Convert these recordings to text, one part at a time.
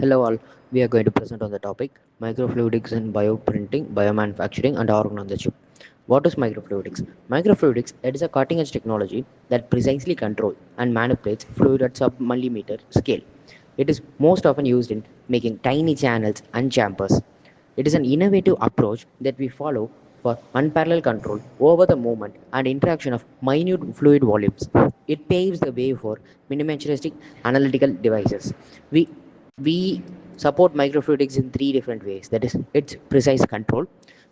Hello all, we are going to present on the topic microfluidics in bioprinting, biomanufacturing and organ on the chip. What is microfluidics? Microfluidics it is a cutting edge technology that precisely controls and manipulates fluid at sub-millimeter scale. It is most often used in making tiny channels and chambers. It is an innovative approach that we follow for unparalleled control over the movement and interaction of minute fluid volumes. It paves the way for miniaturistic analytical devices. We we support microfluidics in three different ways. That is, its precise control,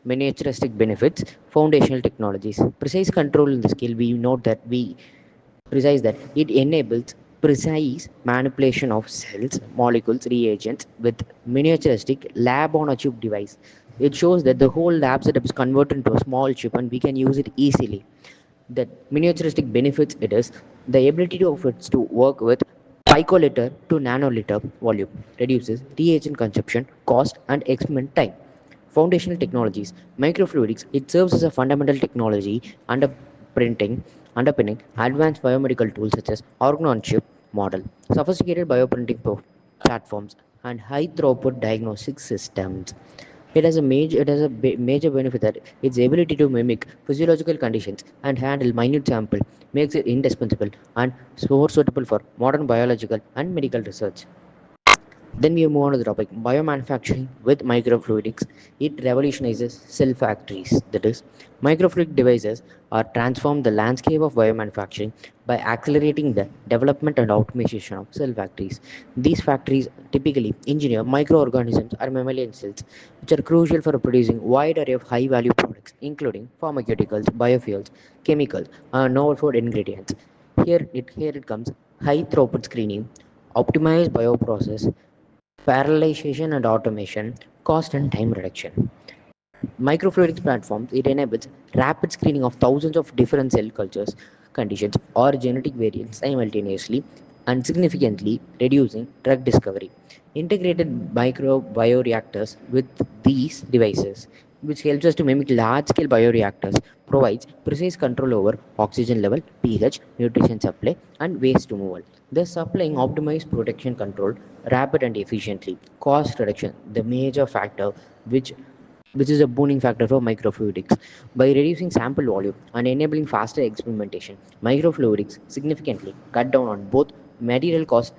miniaturistic benefits, foundational technologies. Precise control in the scale, we note that it enables precise manipulation of cells, molecules, reagents with miniaturistic lab on a chip device. It shows that the whole lab setup is converted into a small chip and we can use it easily. The miniaturistic benefits it is the ability of it to work with picoliter to nanoliter volume, reduces reagent consumption, cost, and experiment time. Foundational technologies. Microfluidics, it serves as a fundamental technology underpinning advanced biomedical tools such as organ-on-chip model, sophisticated platforms, and high-throughput diagnostic systems. It has a major benefit that its ability to mimic physiological conditions and handle minute sample makes it indispensable and more suitable for modern biological and medical research. Then we move on to the topic biomanufacturing with microfluidics. It revolutionizes cell factories. That is, microfluidic devices are transform the landscape of biomanufacturing by accelerating the development and automation of cell factories. These factories typically engineer microorganisms or mammalian cells, which are crucial for producing wide array of high-value products, including pharmaceuticals, biofuels, chemicals, and novel food ingredients. Here it comes high throughput screening, optimized bioprocess, parallelization and automation, cost and time reduction. Microfluidics platforms, it enables rapid screening of thousands of different cell cultures, conditions, or genetic variants simultaneously and significantly reducing drug discovery. Integrated microbioreactors with these devices, which helps us to mimic large-scale bioreactors, provides precise control over oxygen level, pH, nutrition supply, and waste removal. Thus, supplying optimized protection control rapid and efficiently. Cost reduction, the major factor which is a booming factor for microfluidics. By reducing sample volume and enabling faster experimentation, microfluidics significantly cut down on both material cost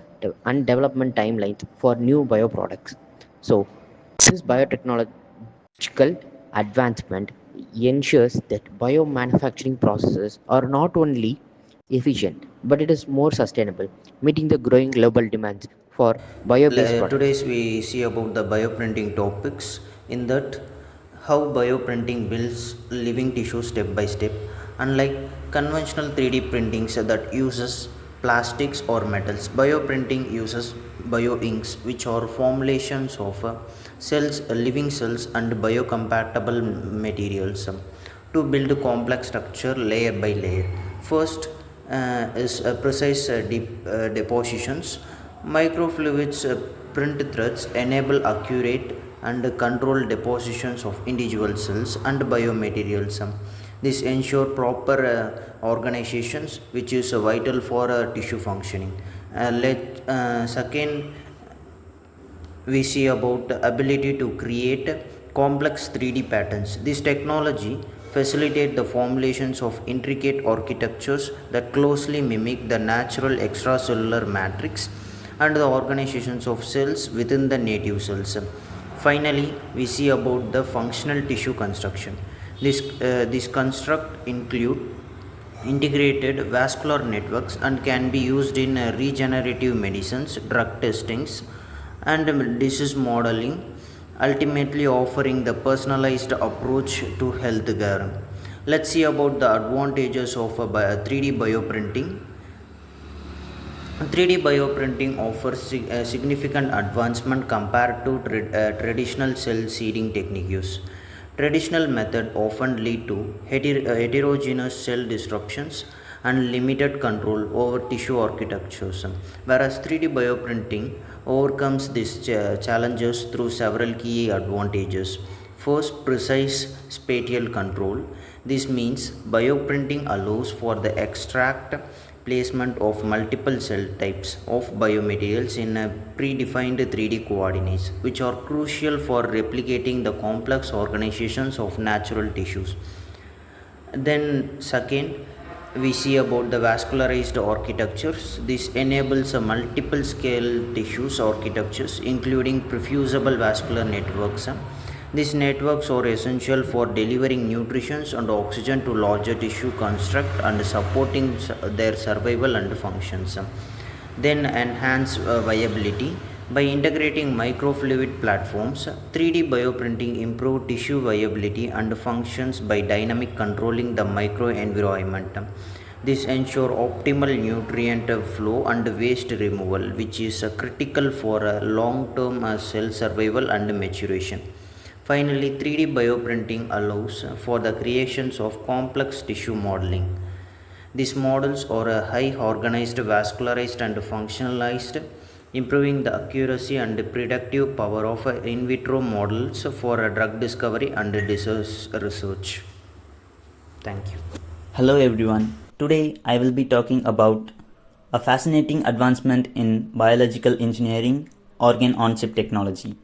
and development timelines for new bioproducts. So, this biotechnological advancement ensures that biomanufacturing processes are not only efficient but it is more sustainable, meeting the growing global demands for bio-based products. Today's we see about the bioprinting topics. In that, how bioprinting builds living tissue step by step, unlike conventional 3D printings that uses plastics or metals. Bioprinting uses bioinks, which are formulations of cells, living cells, and biocompatible materials to build a complex structure layer by layer. First is precise depositions. Microfluids print threads enable accurate and controlled depositions of individual cells and biomaterials. This ensure proper organizations, which is vital for tissue functioning. Second, we see about the ability to create complex 3D patterns. This technology facilitate the formulations of intricate architectures that closely mimic the natural extracellular matrix and the organizations of cells within the native cells. Finally, we see about the functional tissue construction. This construct include integrated vascular networks and can be used in regenerative medicines, drug testings, and disease modeling, ultimately offering the personalized approach to healthcare. Let's see about the advantages of 3D bioprinting. 3D bioprinting offers a significant advancement compared to traditional cell seeding techniques. Traditional methods often lead to heterogeneous cell disruptions and limited control over tissue architectures, whereas 3D bioprinting overcomes these challenges through several key advantages. First, precise spatial control. This means bioprinting allows for the extract placement of multiple cell types of biomaterials in a predefined 3D coordinates, which are crucial for replicating the complex organizations of natural tissues. Then, second, we see about the vascularized architectures. This enables a multiple scale tissues architectures, including perfusible vascular networks. These networks are essential for delivering nutrition and oxygen to larger tissue construct and supporting their survival and functions. Then enhance viability. By integrating microfluid platforms, 3D bioprinting improves tissue viability and functions by dynamic controlling the microenvironment. This ensures optimal nutrient flow and waste removal, which is critical for long-term cell survival and maturation. Finally, 3D bioprinting allows for the creations of complex tissue modeling. These models are high organized, vascularized, and functionalized, improving the accuracy and predictive power of in vitro models for drug discovery and research. Thank you. Hello everyone. Today I will be talking about a fascinating advancement in biological engineering, organ on chip technology.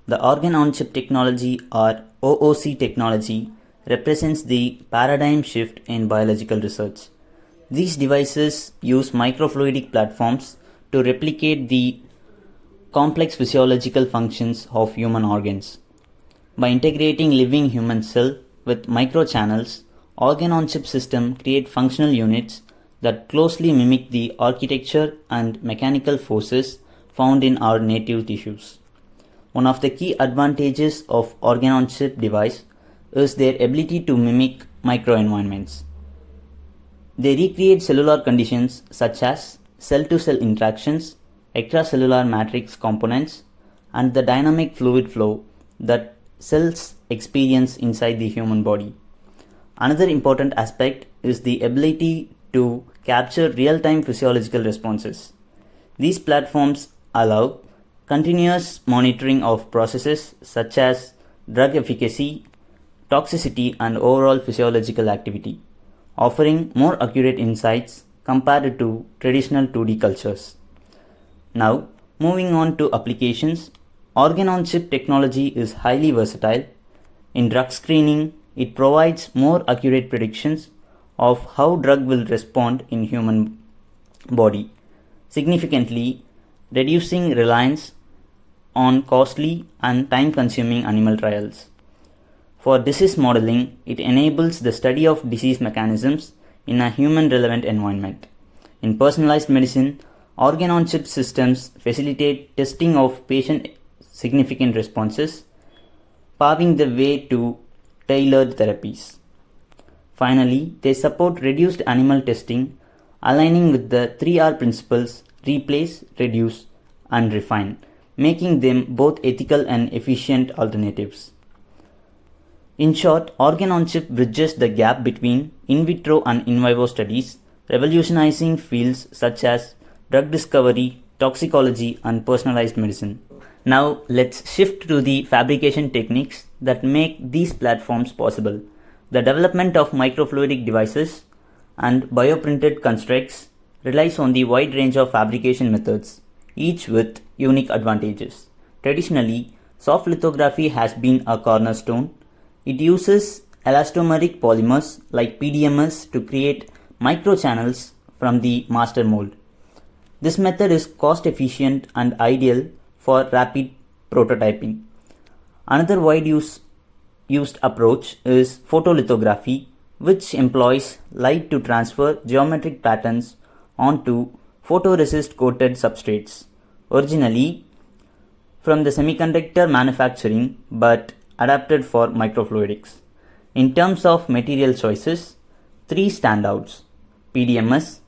The organ on chip technology, or OOC technology, represents the paradigm shift in biological research. These devices use microfluidic platforms to replicate the complex physiological functions of human organs. By integrating living human cell with microchannels, organ-on-chip systems create functional units that closely mimic the architecture and mechanical forces found in our native tissues. One of the key advantages of organ-on-chip device is their ability to mimic microenvironments. They recreate cellular conditions such as cell-to-cell interactions, extracellular matrix components, and the dynamic fluid flow that cells experience inside the human body. Another important aspect is the ability to capture real-time physiological responses. These platforms allow continuous monitoring of processes such as drug efficacy, toxicity, and overall physiological activity, offering more accurate insights compared to traditional 2D cultures. Now, moving on to applications, organ-on-chip technology is highly versatile. In drug screening, it provides more accurate predictions of how drug will respond in human body, significantly reducing reliance on costly and time-consuming animal trials. For disease modeling, it enables the study of disease mechanisms in a human-relevant environment. In personalized medicine, organ-on-chip systems facilitate testing of patient-significant responses, paving the way to tailored therapies. Finally, they support reduced animal testing, aligning with the 3R principles: replace, reduce, and refine, making them both ethical and efficient alternatives. In short, organ-on-chip bridges the gap between in vitro and in vivo studies, revolutionizing fields such as drug discovery, toxicology, and personalized medicine. Now, let's shift to the fabrication techniques that make these platforms possible. The development of microfluidic devices and bioprinted constructs relies on the wide range of fabrication methods, each with unique advantages. Traditionally, soft lithography has been a cornerstone. It uses elastomeric polymers like PDMS to create microchannels from the master mold. This method is cost efficient and ideal for rapid prototyping. Another used approach is photolithography, which employs light to transfer geometric patterns onto photoresist coated substrates, originally from the semiconductor manufacturing but adapted for microfluidics. In terms of material choices, three standouts: PDMS,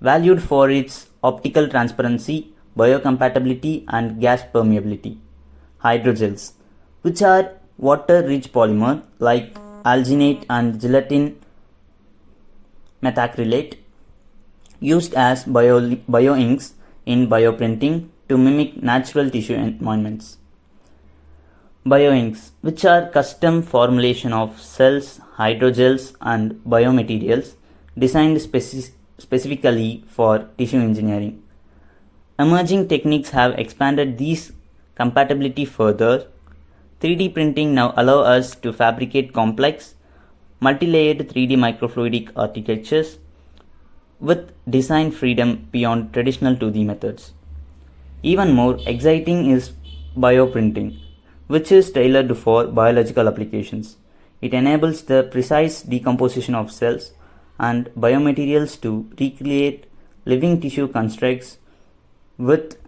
valued for its optical transparency, biocompatibility, and gas permeability; hydrogels, which are water-rich polymer like alginate and gelatin methacrylate, used as bioinks in bioprinting to mimic natural tissue environments; bioinks, which are custom formulation of cells, hydrogels, and biomaterials designed specifically for tissue engineering. Emerging techniques have expanded these compatibility further. 3D printing now allows us to fabricate complex, multi-layered 3D microfluidic architectures with design freedom beyond traditional 2D methods. Even more exciting is bioprinting, which is tailored for biological applications. It enables the precise decomposition of cells and biomaterials to recreate living tissue constructs with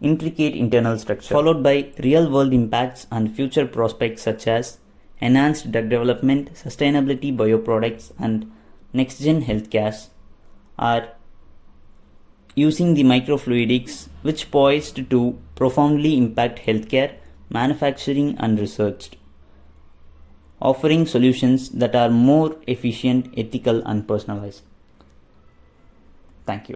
intricate internal structure, followed by real-world impacts and future prospects such as enhanced drug development, sustainability bioproducts, and next-gen healthcare are using the microfluidics, which poised to profoundly impact healthcare, manufacturing, and research, offering solutions that are more efficient, ethical, and personalized. Thank you.